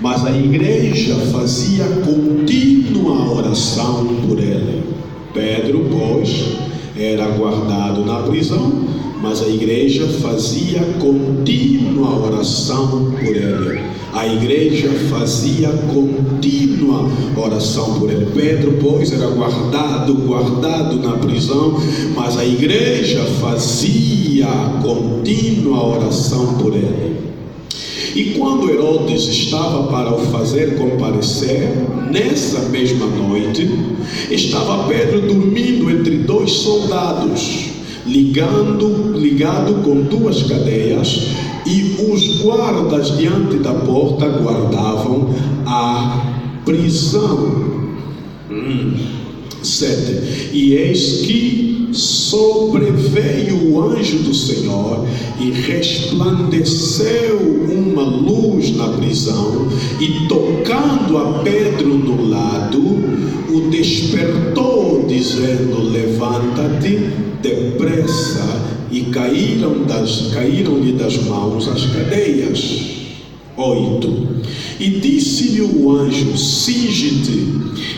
Mas a igreja fazia contínua oração por ele. Pedro, pois, era guardado na prisão, mas a igreja fazia contínua oração por ele. A igreja fazia contínua oração por ele. Pedro, pois, era guardado na prisão, mas a igreja fazia contínua oração por ele. E quando Herodes estava para o fazer comparecer, nessa mesma noite, estava Pedro dormindo entre dois soldados, ligado com duas cadeias, e os guardas diante da porta guardavam a prisão. 7. E eis que sobreveio o anjo do Senhor e resplandeceu uma luz na prisão, e tocando a Pedro no lado, o despertou, dizendo: levanta-te depressa. E caíram-lhe das mãos as cadeias. 8. E disse-lhe o anjo: cinge-te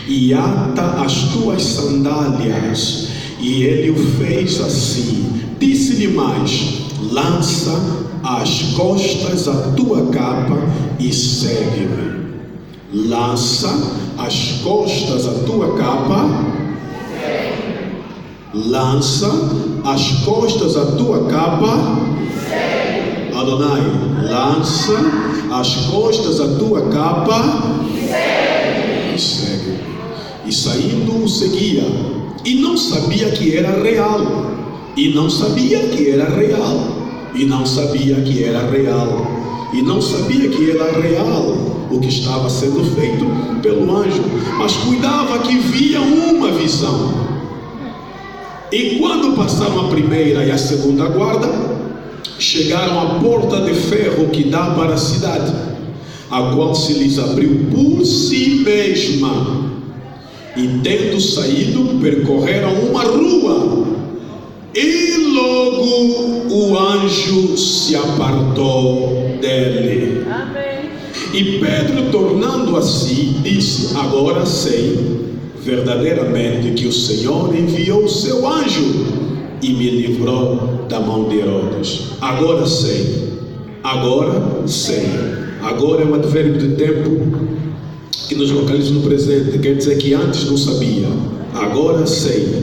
e ata as tuas sandálias. E ele o fez assim. Disse-lhe mais: lança às costas a tua capa e segue-me. Lança às costas a tua capa. Lança às costas a tua capa. Adonai, lança às costas a tua capa e segue. E saindo o seguia, e não sabia que era real, e não sabia que era real, e não sabia que era real, e não sabia que era real o que estava sendo feito pelo anjo, mas cuidava que via uma visão. E quando passaram a primeira e a segunda guarda, chegaram à porta de ferro que dá para a cidade, a qual se lhes abriu por si mesma. E tendo saído, percorreram uma rua, e logo o anjo se apartou dele. Amém. E Pedro, tornando a si, disse: agora sei verdadeiramente que o Senhor enviou o seu anjo e me livrou da mão de Herodes. Agora sei. Agora sei. Agora é um advérbio de tempo que nos localiza no presente. Quer dizer que antes não sabia. Agora sei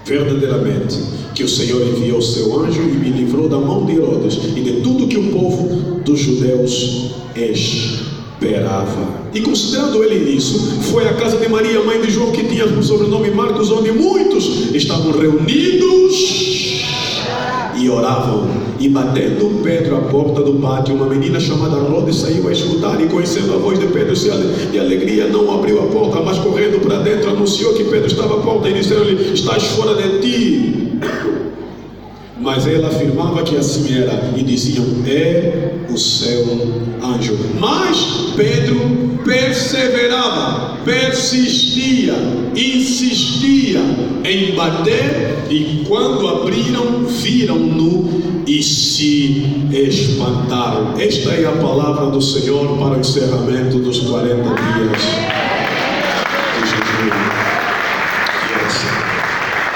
verdadeiramente que o Senhor enviou o seu anjo e me livrou da mão de Herodes e de tudo que o povo dos judeus esperava. E considerando ele nisso, foi à casa de Maria, mãe de João, que tinha o sobrenome Marcos, onde muitos estavam reunidos e oravam. E batendo Pedro à porta do pátio, uma menina chamada Rode saiu a escutar, e conhecendo a voz de Pedro, de alegria, não abriu a porta, mas correndo para dentro anunciou que Pedro estava à porta, e disseram-lhe: estás fora de ti. Mas ela afirmava que assim era, e diziam: é o seu anjo. Mas Pedro perseverava, persistia, insistia em bater, e quando abriram, viram-no e se espantaram. Esta é a palavra do Senhor para o encerramento dos 40 dias de jejum.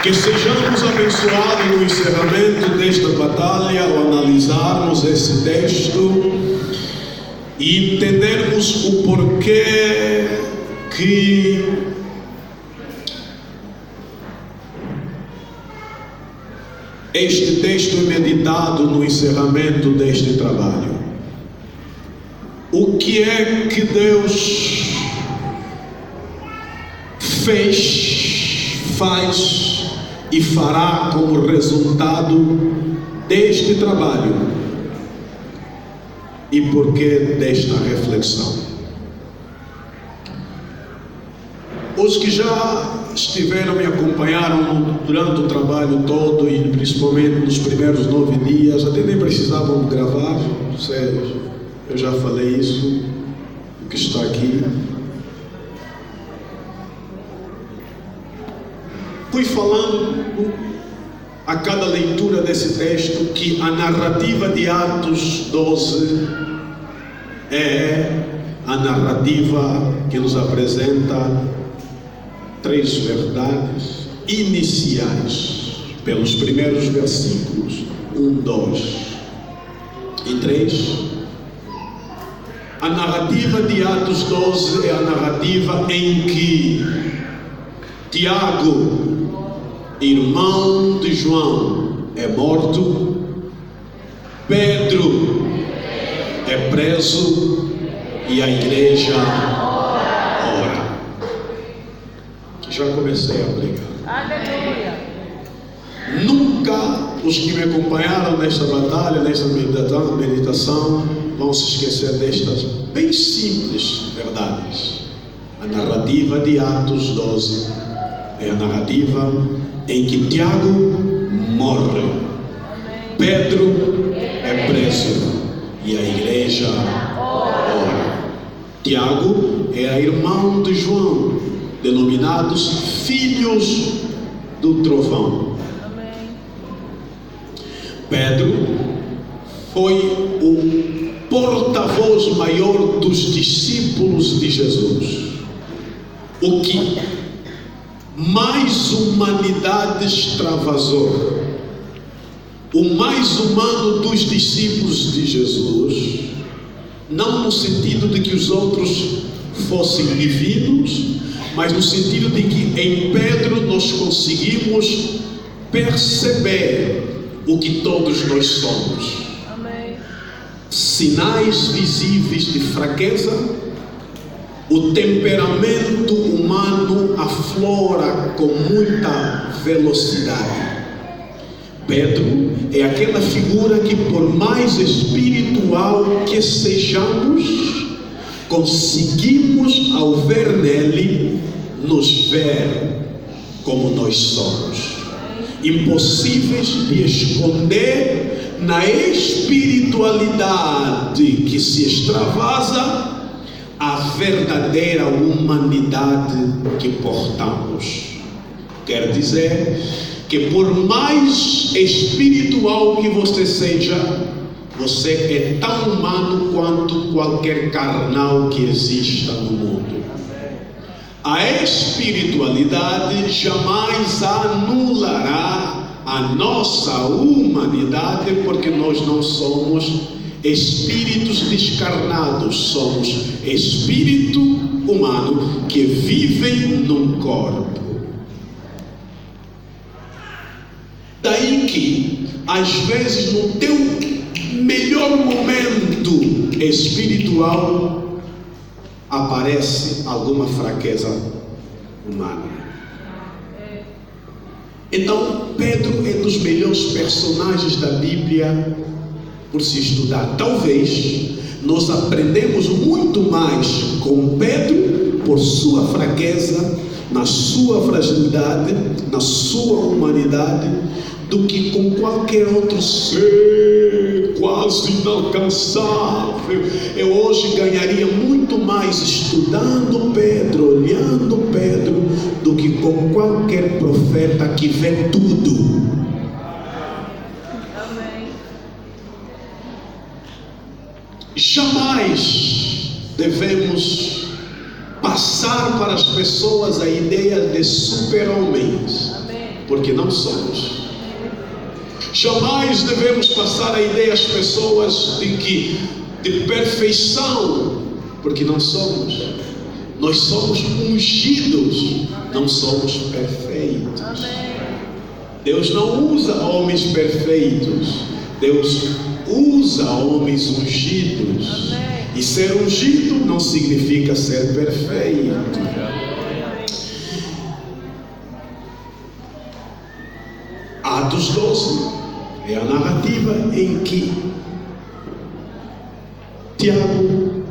Que sejamos abençoados no encerramento desta batalha ao analisarmos esse texto e entendermos o porquê que este texto é meditado no encerramento deste trabalho. O que é que Deus fez, faz e fará como resultado deste trabalho, e por que desta reflexão? Os que já estiveram me acompanharam durante o trabalho todo, e principalmente nos primeiros 9 dias, até nem precisavam gravar, eu já falei isso, o que está aqui. Fui falando a cada leitura desse texto que a narrativa de Atos 12 é a narrativa que nos apresenta 3 verdades iniciais, pelos primeiros versículos 1, 2 e 3. A narrativa de Atos 12 é a narrativa em que Tiago, irmão de João, é morto, Pedro é preso e a igreja ora. Já comecei a pregar. Aleluia. Nunca os que me acompanharam nesta batalha, nesta meditação, vão se esquecer destas bem simples verdades. A narrativa de Atos 12 é a narrativa em que Tiago morre, Pedro é preso e a igreja ora. Tiago é irmão de João, denominados filhos do trovão. Pedro foi o porta-voz maior dos discípulos de Jesus. O que mais humanidade extravasou, o mais humano dos discípulos de Jesus, não no sentido de que os outros fossem divinos, mas no sentido de que em Pedro nós conseguimos perceber o que todos nós somos. Amém. Sinais visíveis de fraqueza, o temperamento humano aflora com muita velocidade. Pedro é aquela figura que, por mais espiritual que sejamos, conseguimos, ao ver nele, nos ver como nós somos, impossíveis de esconder na espiritualidade que se extravasa a verdadeira humanidade que portamos. Quer dizer que, por mais espiritual que você seja, você é tão humano quanto qualquer carnal que exista no mundo. A espiritualidade jamais anulará a nossa humanidade, porque nós não somos espíritos descarnados, somos espírito humano que vivem num corpo. Daí que, às vezes, no teu melhor momento espiritual, aparece alguma fraqueza humana. Então, Pedro é dos melhores personagens da Bíblia por se estudar. Talvez nós aprendemos muito mais com Pedro por sua fraqueza, na sua fragilidade, na sua humanidade, do que com qualquer outro ser quase inalcançável. Eu hoje ganharia muito mais estudando Pedro, olhando Pedro, do que com qualquer profeta que vê tudo. Amém. Jamais devemos passar para as pessoas a ideia de super-homens, porque não somos. Jamais devemos passar a ideia às pessoas de perfeição, porque não somos. Nós somos ungidos, não somos perfeitos. Deus não usa homens perfeitos, Deus usa homens ungidos. E ser ungido não significa ser perfeito. Atos 12 é a narrativa em que Tiago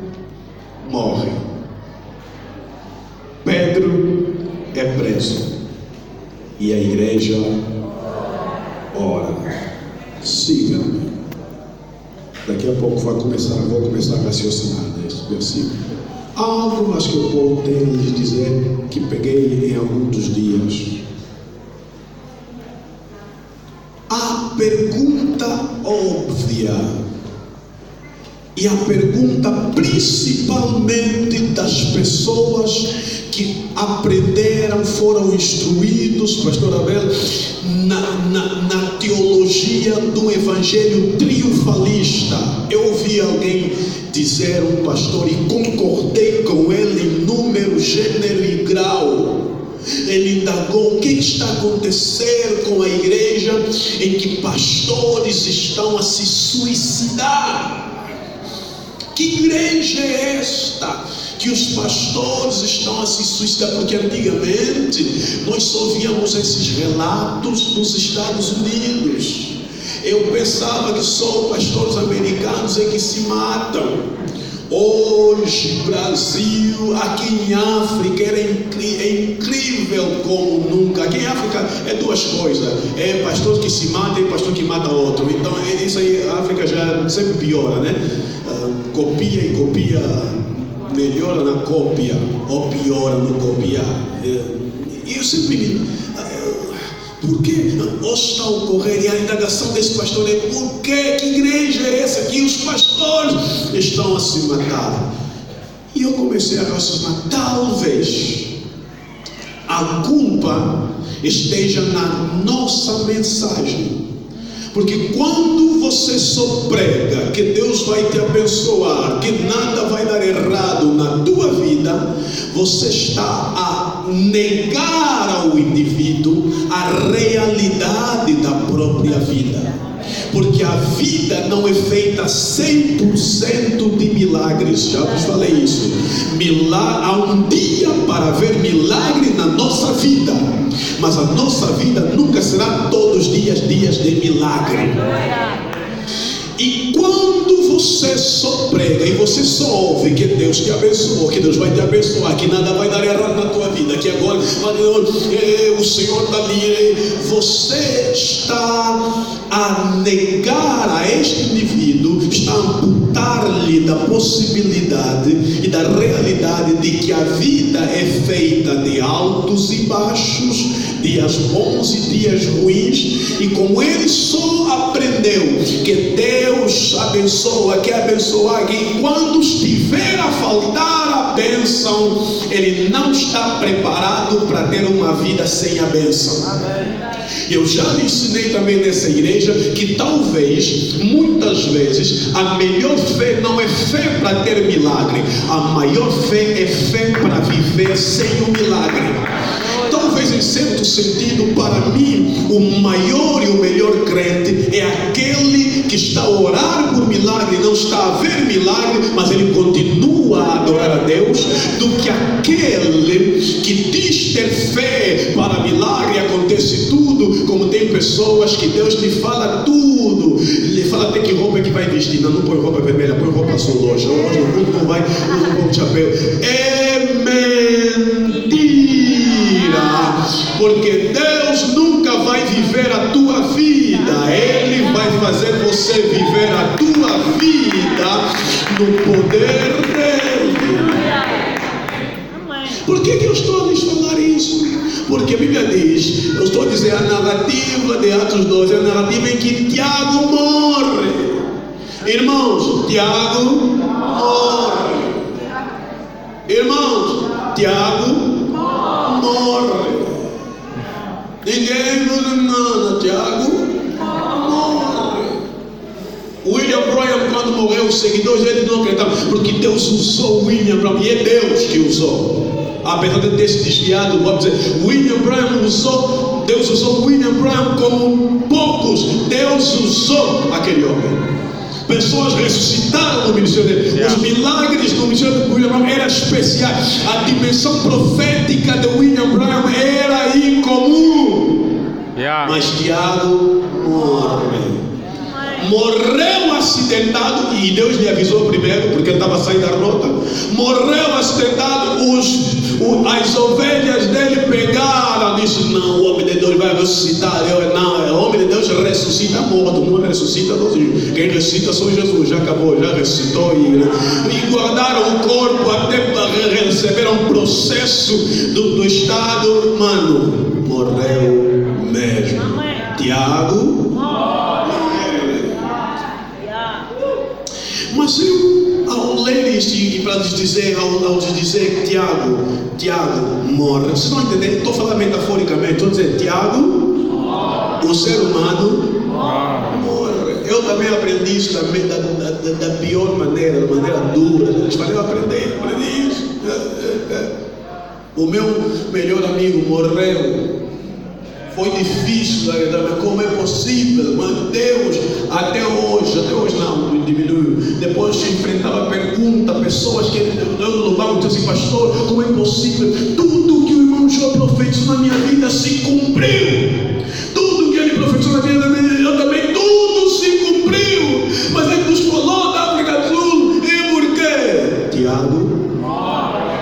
morre, Pedro é preso e a igreja ora. Siga-me. Daqui a pouco vou começar a raciocinar nesse versículo. Há algo mais que eu tenho a lhes dizer que peguei em algum dos dias. A pergunta óbvia E a pergunta principalmente das pessoas que aprenderam, foram instruídos, pastor Abel, na teologia do evangelho triunfalista. Eu ouvi alguém dizer, um pastor, e concordei com ele em número, gênero e grau. Ele indagou o que está acontecendo com a igreja em que pastores estão a se suicidar. Que igreja é esta que os pastores estão a se suicidar? Porque antigamente nós só víamos esses relatos nos Estados Unidos. Eu pensava que só pastores americanos é que se matam. Hoje, Brasil, aqui em África, é incrível como nunca. Aqui em África é duas coisas: é pastor que se mata e pastor que mata outro. Então, isso aí, a África já sempre piora, né? Copia e copia, melhora na cópia, ou piora no copiar. E eu sempre por que hoje está a ocorrer? E a indagação desse pastor é: por que igreja é essa que os pastores estão a se matar? E eu comecei a raciocinar, talvez a culpa esteja na nossa mensagem. Porque quando você só prega que Deus vai te abençoar, que nada vai dar errado na tua vida, você está a negar ao indivíduo a realidade da própria vida. Porque a vida não é feita 100% de milagres. Já vos falei isso. Há um dia para ver milagre na nossa vida, mas a nossa vida nunca será todos os dias de milagre. E quando você só prega e você só ouve que Deus te abençoou, que Deus vai te abençoar, que nada vai dar errado na tua vida, que agora o Senhor está ali, você está a negar a este indivíduo, está a amputar-lhe da possibilidade e da realidade de que a vida é feita de altos e baixos, dias bons e dias ruins. E como ele só aprendeu que Deus abençoa, quer abençoar alguém, quando estiver a faltar a bênção, ele não está preparado para ter uma vida sem a bênção. Eu já lhe ensinei também nessa igreja que talvez, muitas vezes, a melhor fé não é fé para ter milagre. A maior fé é fé para viver sem o milagre. Talvez, em certo sentido, para mim, o maior e o melhor crente é aquele que está a orar por milagre, não está a ver milagre, mas ele continua a adorar a Deus, do que aquele que diz ter fé para milagre e acontece tudo. Como tem pessoas que Deus lhe fala tudo, lhe fala até que roupa é que vai vestir. Não põe roupa vermelha, põe roupa azul hoje. Hoje no mundo não vai, usa um pouco de chapéu. É mentira, porque Deus nunca vai viver a tua vida. Ele vai fazer você viver a tua vida no poder dele. Por que eu estou a lhes falar isso? Porque a Bíblia diz, eu estou a dizer a narrativa de Atos 12, a narrativa em que Tiago morre. Irmãos, Tiago morre. Irmãos, Tiago morre. Ninguém nos engana, Tiago morre. William Branham, quando morreu, os seguidores dele não acreditavam, porque Deus usou William Branham, e é Deus que usou. Apesar de ter se desviado, vou dizer, Deus usou William Branham como poucos. Deus usou aquele homem. Pessoas ressuscitaram no ministério dele. Os milagres no ministério de William Branham eram especiais. A dimensão profética de William Branham era incomum. Mas Tiago morre. Morreu acidentado, e Deus lhe avisou primeiro, porque ele estava saindo da rota. Morreu acidentado, as ovelhas dele pegaram, disse: não, o homem de Deus vai ressuscitar. Não, o homem de Deus ressuscita morto, não ressuscita. Quem ressuscita só Jesus, já acabou, já ressuscitou. E guardaram o corpo até para receber um processo do Estado. Mano, morreu mesmo. Tiago. Mas eu eles e para lhes dizer, ao lhes dizer Tiago morre. Vocês estão entendendo? Estou falando metaforicamente. Estou dizendo, Tiago, o ser humano morre. Eu também aprendi isso também da pior maneira, da maneira dura. Eles falaram, eu aprendi isso. O meu melhor amigo morreu. Foi difícil, mas como é possível? Mas Deus, até hoje não diminuiu. Depois se enfrentava pergunta, pessoas que eu louvava e disse assim, pastor, como é possível? Tudo que o irmão João profetizou na minha vida se cumpriu. Tudo que ele profetizou na minha vida, eu também, tudo se cumpriu. Mas ele nos falou da África do Sul. E por quê? Tiago.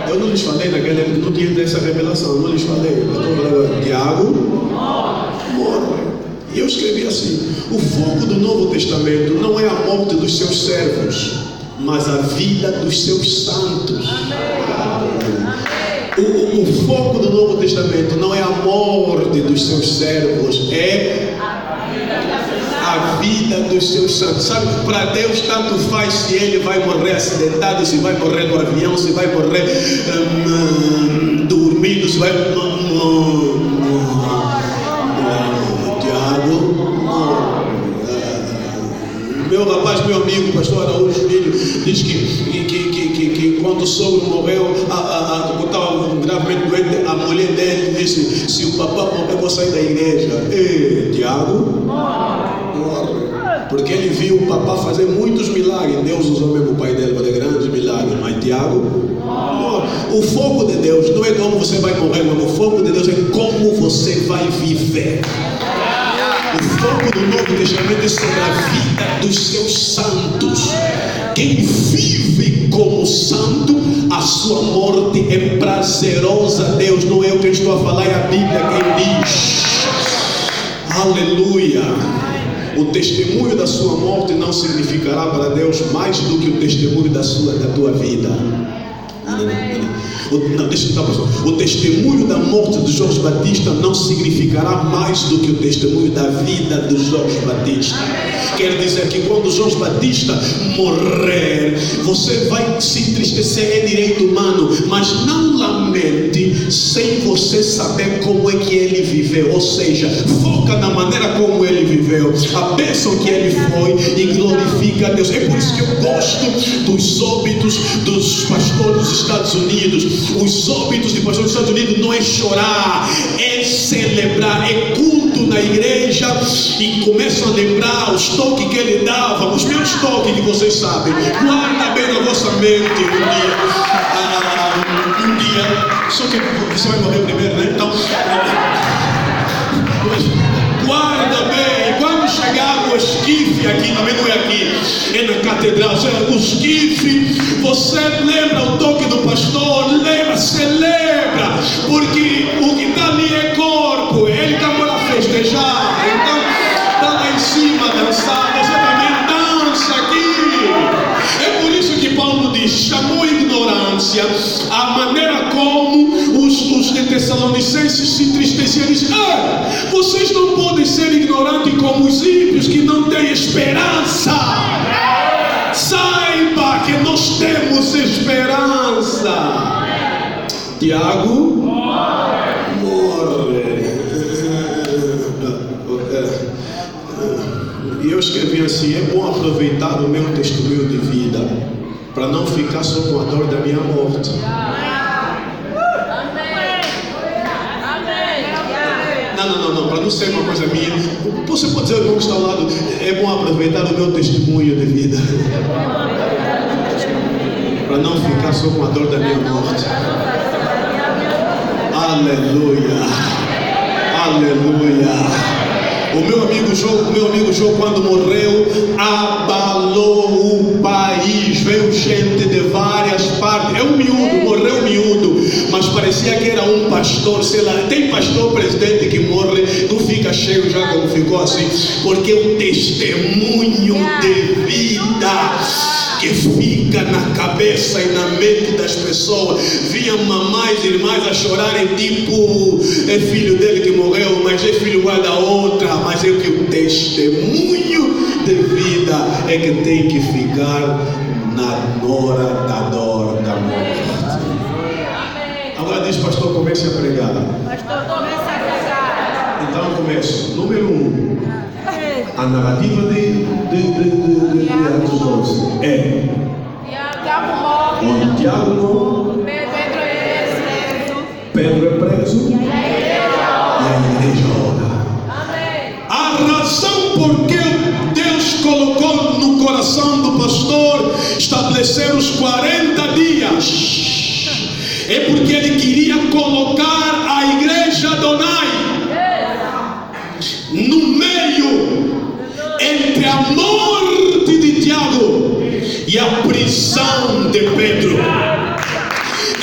Eu não lhes falei naquela época, não tinha essa revelação, não lhes falei. Eu estou falando agora, Tiago morre. E eu escrevi assim: o foco do Novo Testamento não é a morte dos seus servos, mas a vida dos seus santos. O foco do Novo Testamento não é a morte dos seus servos, é a vida dos seus santos. Sabe, para Deus tanto faz se ele vai morrer acidentado, se vai morrer no avião, se vai morrer dormindo, se vai... Meu rapaz, meu amigo, pastor Araújo Filho, diz que quando o sogro morreu, estava gravemente doente, a mulher dele disse, se o papá morrer, eu vou sair da igreja. E Tiago morre. Porque ele viu o papá fazer muitos milagres. Deus usou mesmo o pai dele para fazer grandes milagres. Mas Tiago morre. O foco de Deus não é como você vai morrer, mas o foco de Deus é como você vai viver. O foco do Novo Testamento é sobre a vida dos seus santos. Quem vive como santo, a sua morte é prazerosa a Deus. Não é eu que estou a falar, é a Bíblia quem diz. Aleluia. O testemunho da sua morte não significará para Deus mais do que o testemunho da tua vida. Amém. O testemunho da morte de Jorge Batista não significará mais do que o testemunho da vida de Jorge Batista. Quer dizer que quando Jorge Batista morrer, você vai se entristecer, é direito humano, mas não lamente sem você saber como é que ele viveu. Ou seja, foca na maneira como ele viveu, a bênção que ele foi, e glorifica a Deus. É por isso que eu gosto dos óbitos dos pastores dos Estados Unidos. Os óbitos de pastores dos Estados Unidos não é chorar, é celebrar, é culto na igreja, e começam a lembrar os toques que ele dava, os meus toques que vocês sabem. Guarda bem na vossa mente um dia, só que você vai morrer primeiro, né? Então, guarda bem, quando chegar o esquife aqui, também não é aqui, é na catedral, o esquife, você lembra o toque do pastor, celebra, porque o que está ali é corpo, ele está para festejar, então está lá em cima dançar, você também dança aqui. É por isso que Paulo diz, chamou ignorância a maneira como os de Tessalonicenses se entristeciam. Diz, vocês não podem ser ignorantes como os ímpios que não têm esperança. Saiba que nós temos esperança. Tiago morre. E eu escrevi assim: é bom aproveitar o meu testemunho de vida para não ficar só com a dor da minha morte. Não, para não ser uma coisa minha. Você pode dizer ao irmão que está ao lado: é bom aproveitar o meu testemunho de vida para não ficar só com a dor da minha morte. Aleluia, aleluia. O meu amigo João, quando morreu, abalou o país. Veio gente de várias partes. É um miúdo, morreu miúdo, mas parecia que era um pastor, sei lá. Tem pastor presidente que morre, não fica cheio já como ficou assim, porque o testemunho de vida que fica na cabeça e na mente das pessoas. Vinham mamães e irmãs a chorarem, tipo, é filho dele que morreu, mas é filho da outra. Mas é que o testemunho de vida é que tem que ficar na hora da dor da morte. Agora diz, pastor, comece a pregar. Pastor, começa a pregar. Então começo. Número 1. A narrativa de Atos 12 é Tiago morre. onde Tiago morre, Pedro é preso e a igreja ora. Amém. A razão por que Deus colocou no coração do pastor estabelecer os 40 dias é porque ele queria colocar a igreja Adonai no meio entre a morte de Tiago e a prisão de Pedro.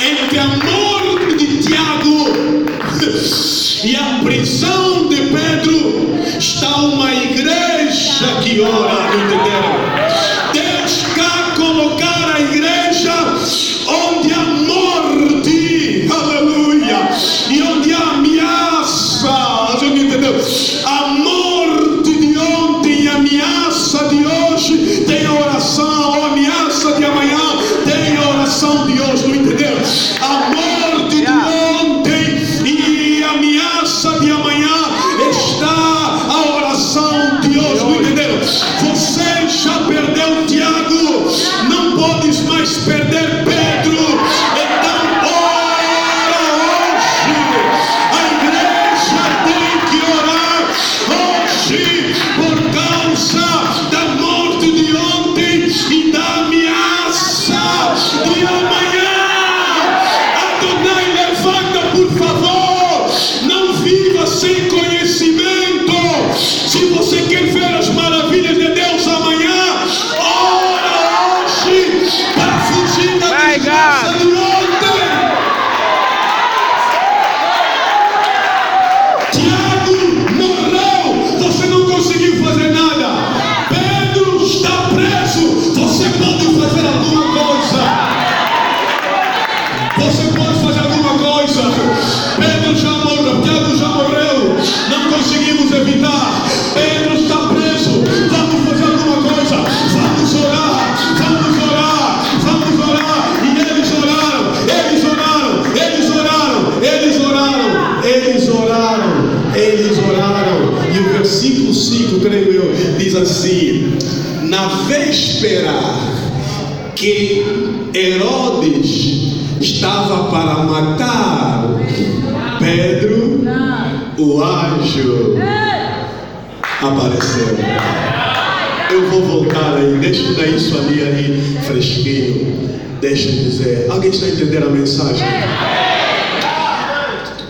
Entre a morte de Tiago e a prisão de Pedro está uma igreja que ora, entenderam? Deus quer colocar a igreja onde a morte, aleluia, e onde a ameaça, você entendeu? A morte de ontem e a ameaça de hoje tem a oração, a ameaça de amanhã tem a oração de hoje, não entendeu? A morte de ontem e a ameaça de amanhã está a oração de hoje, não entendeu? Você já perdeu Tiago, não podes mais perder Pedro. Então ora hoje. A igreja tem que orar hoje por causa da morte de ontem e da ameaça de amanhã. Adonai, levanta, por favor. Não viva sem conhecimento. Se você quer ver as maravilhas de Deus amanhã, ora hoje para fugir da desgraça de ontem. Tiago morreu, você não conseguiu fazer nada. Pedro está preso, você pode fazer alguma coisa. Você pode fazer alguma coisa. Pedro já morreu, Tiago já morreu, não conseguimos evitar. Pedro está preso, vamos fazer alguma coisa. Vamos orar, vamos orar, vamos orar. E eles oraram, eles oraram, eles oraram, eles oraram, eles oraram, eles oraram. E o versículo 5, creio eu, diz assim: na véspera que Herodes estava para matar Pedro, o anjo apareceu. Eu vou voltar aí, deixa eu dar isso ali fresquinho. Deixa eu dizer, alguém está entendendo a mensagem?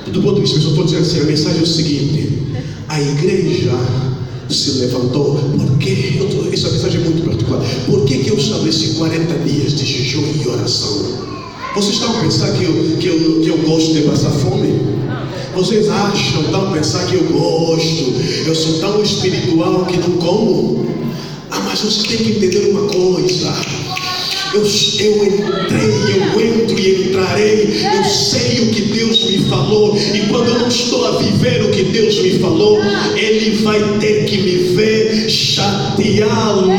Do ponto de vista, eu estou dizendo assim, a mensagem é o seguinte: a igreja se levantou. Por que? Essa mensagem é muito particular. Por que eu estabeleci 40 dias de jejum e oração? Vocês estão a pensar que eu gosto de passar fome? Vocês estão a pensar que eu gosto, eu sou tão espiritual que não como? Mas vocês têm que entender uma coisa: eu entrei, eu entro e entrarei. Eu sei o que Deus me falou, e quando eu não estou a viver o que Deus me falou, Ele vai ter que me ver chateá-lo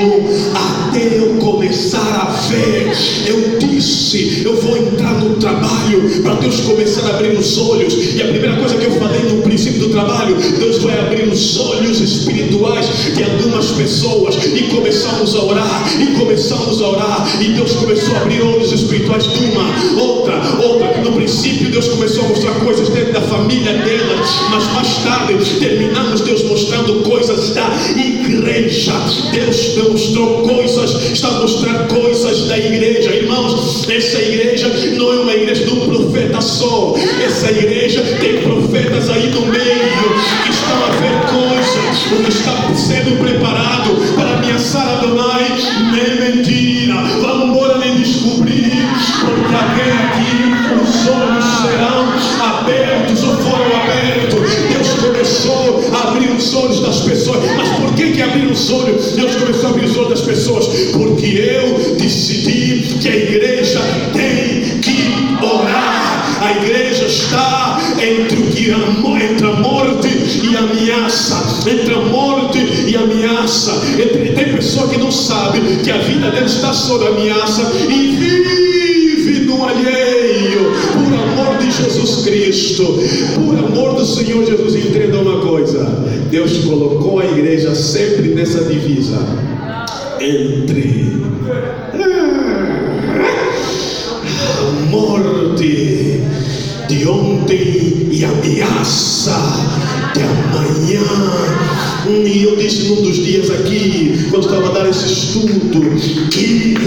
até eu começar a ver. Eu disse, eu vou entrar no trabalho para Deus começar a abrir os olhos, e a primeira coisa que eu falei no princípio do trabalho, Deus vai abrir os olhos espirituais de algumas pessoas, e começamos a orar, e Deus começou a abrir olhos espirituais de uma, outra. No princípio Deus começou a mostrar coisas dentro da família delas, mas mais tarde terminamos Deus mostrando coisas da igreja. Deus mostrou coisas, está a mostrar coisas da igreja. Irmãos, essa igreja não é uma igreja de um profeta só. Essa igreja tem profetas aí no meio que estão a ver coisas, o que está sendo preparado para ameaçar Adonai. Não é mentira. Vamos embora nem descobrir, porque até aqui os olhos serão abertos ou foram abertos. Deus começou a abrir os olhos das pessoas. Mas por que abrir os olhos? Deus começou a abrir os olhos das pessoas porque eu decidi que a igreja tem que orar. A igreja está entre a morte e a ameaça. Entre a morte e a ameaça. Tem pessoa que não sabe que a vida vida dele está sob ameaça e vive no alheio, por amor de Jesus Cristo, por amor do Senhor Jesus. Entenda uma coisa: Deus colocou a igreja sempre nessa divisa entre a morte de ontem e a ameaça de amanhã. E eu disse num dos dias aqui, quando estava a dar esse estudo, que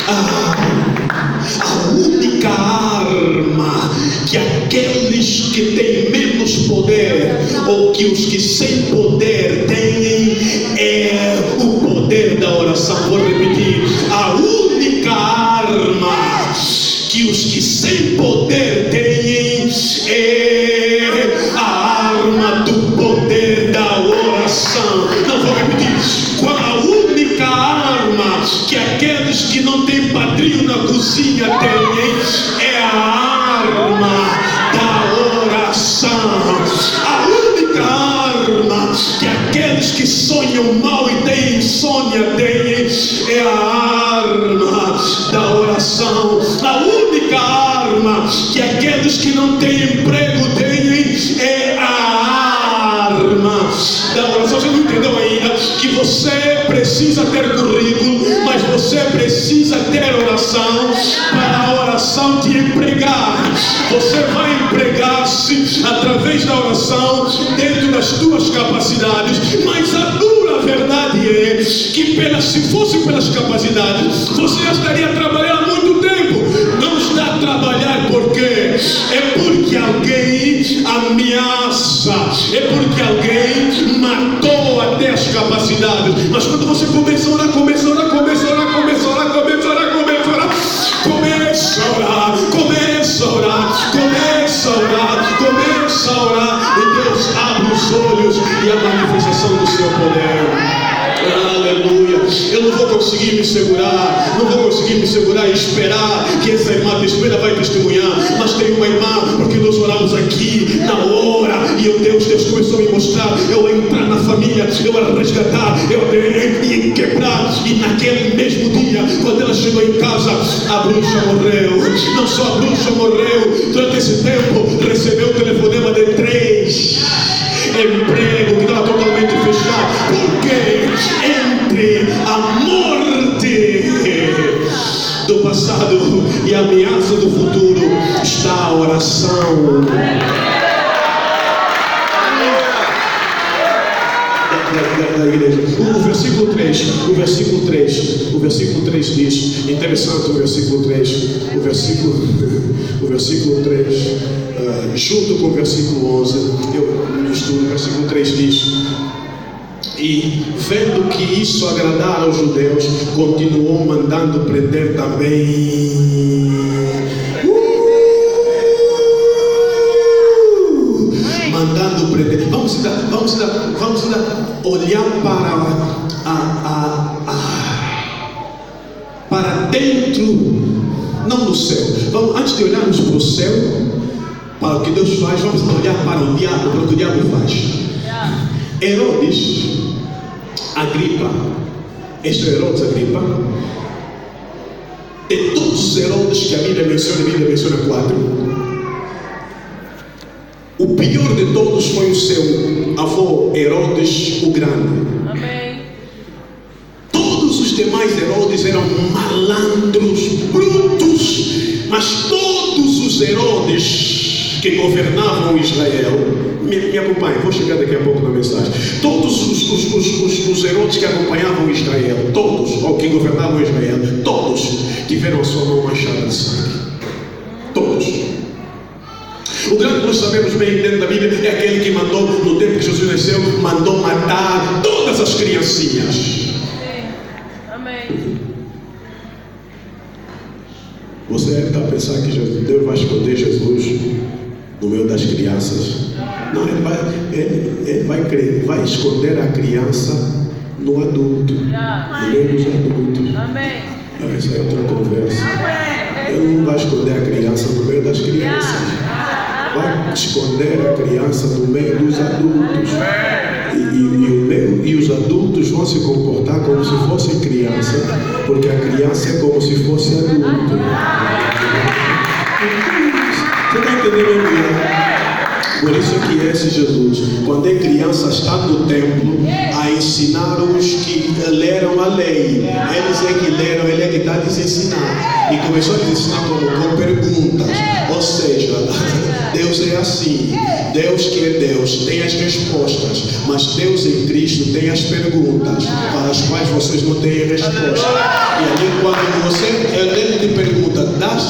a única arma que aqueles que têm menos poder, ou que os que sem poder têm, é o poder da oração. Vou repetir: a única arma que os que sem poder têm é a arma do poder da oração. Não vou repetir. Qual a única arma que aqueles que não têm padrinho na cozinha têm? É a arma da oração. A única arma que aqueles que sonham mal e têm insônia têm é a arma da oração. A única arma que aqueles que não têm emprego têm é a arma da oração. Você não entendeu ainda que você precisa ter currículo, mas você precisa ter oração para a oração te empregar. Você vai empregar-se através da oração dentro das tuas capacidades, mas a dura verdade é que se fosse pelas capacidades, você já estaria trabalhando há muito tempo. Não está a trabalhar por quê? É porque alguém ameaça, é porque alguém matou até as capacidades. Mas quando você começa a orar, começa a orar, começa a orar, começa a orar, começa a orar, começa a orar, começa a orar, começa a orar, começa a orar, começa a orar, e Deus abre os olhos e a manifestação do seu poder. Aleluia. Eu não vou conseguir me segurar, não vou conseguir me segurar e esperar que essa irmã testemunha vai testemunhar. Mas tem uma irmã, porque nós oramos aqui na hora, e Deus começou a me mostrar, eu a entrar na família, eu a resgatar, eu a quebrar. E naquele mesmo dia, quando ela chegou em casa, a bruxa morreu. Não só a bruxa morreu, durante esse tempo recebeu o telefonema de 3 empregos que estava totalmente fechado. Porque entre a morte do passado e a ameaça do futuro está a oração. Da igreja. O versículo 3 diz, interessante o versículo 3, o versículo 3, junto com o versículo 11, eu estudo, o versículo 3 diz: e vendo que isso agradara aos judeus, continuou mandando prender também. Mandando prender. Vamos olhar para dentro, não do céu. Antes de olharmos para o céu, para o que Deus faz, vamos olhar para o diabo, para o que o diabo faz. Herodes Agripa, este é Herodes Agripa. De todos os Herodes que a Bíblia menciona 4. O pior de todos foi o seu avô Herodes o Grande. Amém. Todos os demais Herodes eram malandros, brutos, mas todos os Herodes que governavam Israel, me acompanhe, vou chegar daqui a pouco na mensagem. Todos os Herodes que acompanhavam Israel, todos, ou que governavam Israel, todos tiveram a sua mão manchada de sangue. Todos. O grande que nós sabemos bem dentro da Bíblia é aquele que mandou, no tempo que Jesus nasceu, mandou matar todas as criancinhas. Sim. Amém. Você está a pensar que Deus vai esconder Jesus no meio das crianças? Não, ele vai esconder a criança no adulto, no meio dos adultos. Amém. Essa é outra conversa. Amém. Ele não vai esconder a criança no meio das crianças. Vai esconder a criança no meio dos adultos. E o meu, e os adultos vão se comportar como se fossem criança, porque a criança é como se fosse adulto. Você está entendendo melhor? Por isso que esse Jesus, quando é criança, está no templo a ensinar os que leram a lei. Eles é que leram, ele é que está a lhes ensinar. E começou a lhes ensinar com perguntas. Ou seja, Deus é assim. Deus que é Deus tem as respostas, mas Deus em Cristo tem as perguntas para as quais vocês não têm resposta. E ali quando ele te pergunta,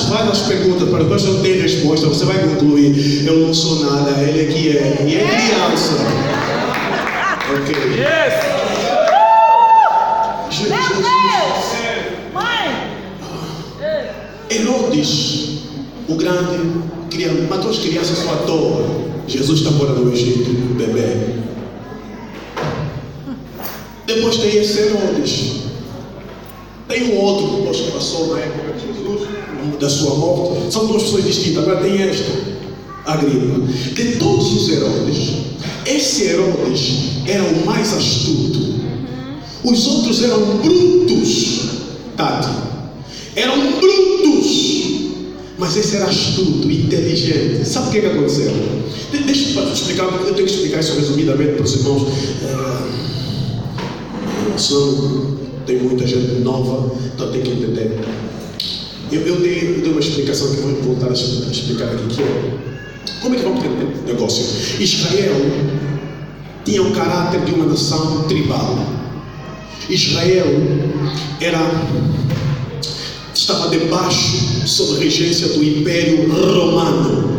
faz as perguntas para as quais não tem resposta, você vai concluir: eu não sou nada, ele é que é. E é criança. Ok. Herodes, o grande, matou as crianças só à toa. Jesus está fora do Egito, bebê. Depois tem esse Herodes. Tem um outro que passou na época de Jesus, da sua morte. São duas pessoas distintas. Agora tem esta, Agripa. De todos os Herodes, esse Herodes era o mais astuto. Os outros eram brutos. Tati. Eram brutos. Mas esse era astuto, inteligente. Sabe o que aconteceu? Deixa eu explicar, eu tenho que explicar isso resumidamente para os irmãos. Tem muita gente nova, então tem que entender. Eu dei uma explicação que vou voltar a explicar aqui. Como é que vamos entender o negócio? Israel tinha o caráter de uma nação tribal. Israel estava debaixo, sob regência do Império Romano.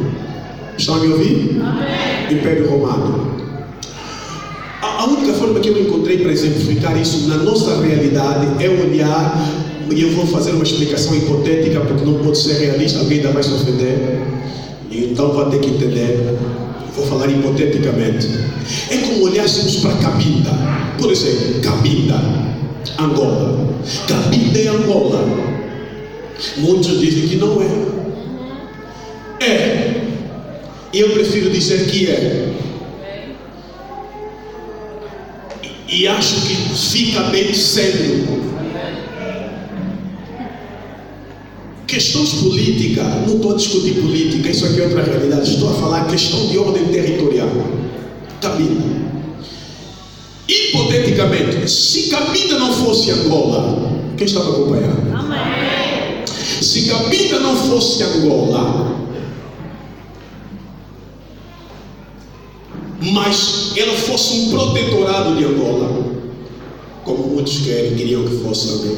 Estão a me ouvir? Amém. Império Romano. A única forma que eu encontrei para exemplificar isso na nossa realidade é olhar, e eu vou fazer uma explicação hipotética porque não pode ser realista, alguém ainda vai se ofender, então vai ter que entender. Vou falar hipoteticamente. É como olhássemos para Cabinda, por exemplo, Cabinda, Angola. Cabinda é Angola. Muitos dizem que não é. É. E eu prefiro dizer que é. E acho que fica bem sendo. Questões políticas, não estou a discutir política, isso aqui é outra realidade. Estou a falar questão de ordem territorial. Cabinda. Hipoteticamente, se Cabinda não fosse Angola, quem estava acompanhando? Amém. Se Cabinda não fosse Angola, mas ela fosse um protetorado de Angola, como muitos queriam que fosse também,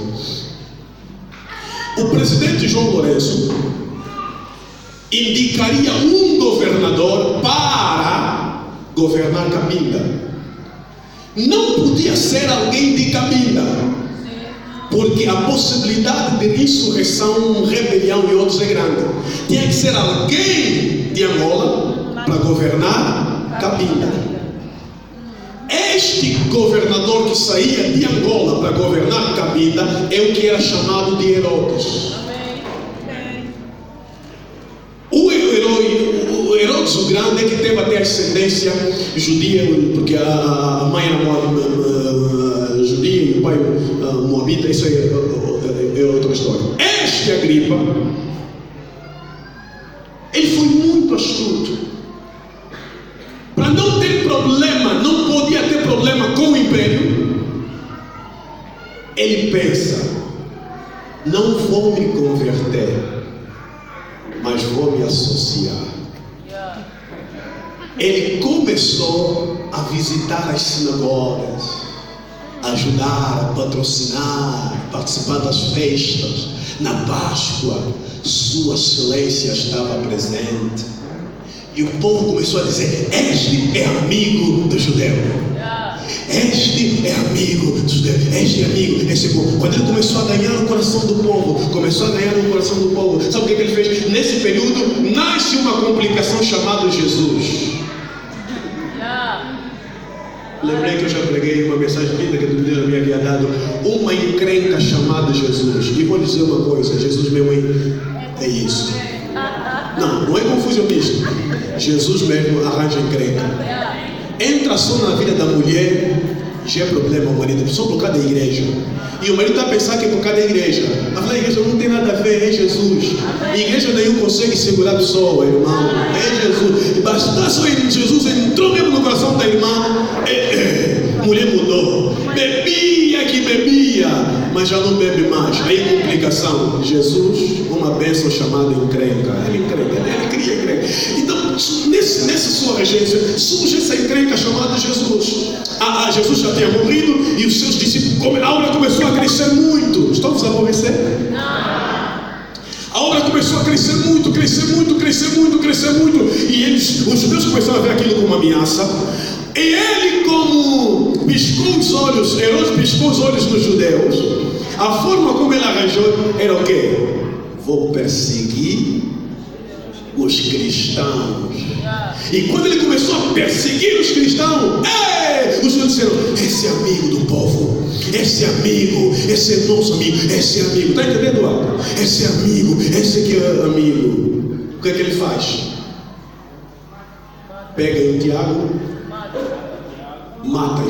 o presidente João Lourenço indicaria um governador para governar Cabinda. Não podia ser alguém de Cabinda, porque a possibilidade de insurreição, rebelião e outros é grande. Tinha que ser alguém de Angola para governar Cabinda. Este governador que saía de Angola para governar Cabinda é o que era chamado de Herodes. O Herodes o Grande é que teve até ascendência judia, porque a mãe era judia e o pai moabita. Isso aí é outra história. Este Agripa, ele foi muito astuto. Para não ter problema, não podia ter problema com o império. Ele pensa: não vou me converter, mas vou me associar. Ele começou a visitar as sinagogas, ajudar, a patrocinar, participar das festas. Na Páscoa, Sua Excelência estava presente. E o povo começou a dizer: este é amigo do judeu. Este é amigo do judeu. Este é amigo, esse povo. Quando ele começou a ganhar o coração do povo, sabe o que ele fez? Nesse período, nasce uma complicação chamada Jesus. Lembrei que eu já preguei uma mensagem linda que a Deus me havia dado. Uma encrenca chamada Jesus. E vou dizer uma coisa: Jesus mesmo é isso. Não é confusionista. Jesus mesmo arranja encrenca. Entra só na vida da mulher já é problema, o marido, só por causa da igreja. E o marido está a pensar que é por causa da igreja. A igreja não tem nada a ver, é Jesus. A igreja nenhum consegue segurar a pessoa, irmão. É Jesus. E basta só Jesus entrou mesmo no coração da irmã. Mulher mudou. Bebia que bebia, mas já não bebe mais. Aí complicação. Jesus, uma bênção chamada encrenca. Ele encrenca, ele cria encrenca. Então, nessa sua regência, surge essa encrenca chamada Jesus. Jesus já tinha morrido e os seus discípulos, a obra começou a crescer muito. Estão vos aborrecer? Não. A obra começou a crescer muito, crescer muito, crescer muito, crescer muito. E os judeus começaram a ver aquilo como uma ameaça. E ele, como piscou os olhos, Herodes piscou os olhos nos judeus, a forma como ele arranjou era o quê? Vou perseguir os cristãos. E quando ele começou a perseguir os cristãos, os judeus disseram: esse é amigo do povo, esse é amigo, esse é nosso amigo, esse é amigo. Está entendendo, Aldo? Esse é amigo, esse aqui é amigo. O que é que ele faz? Pega em Tiago, mata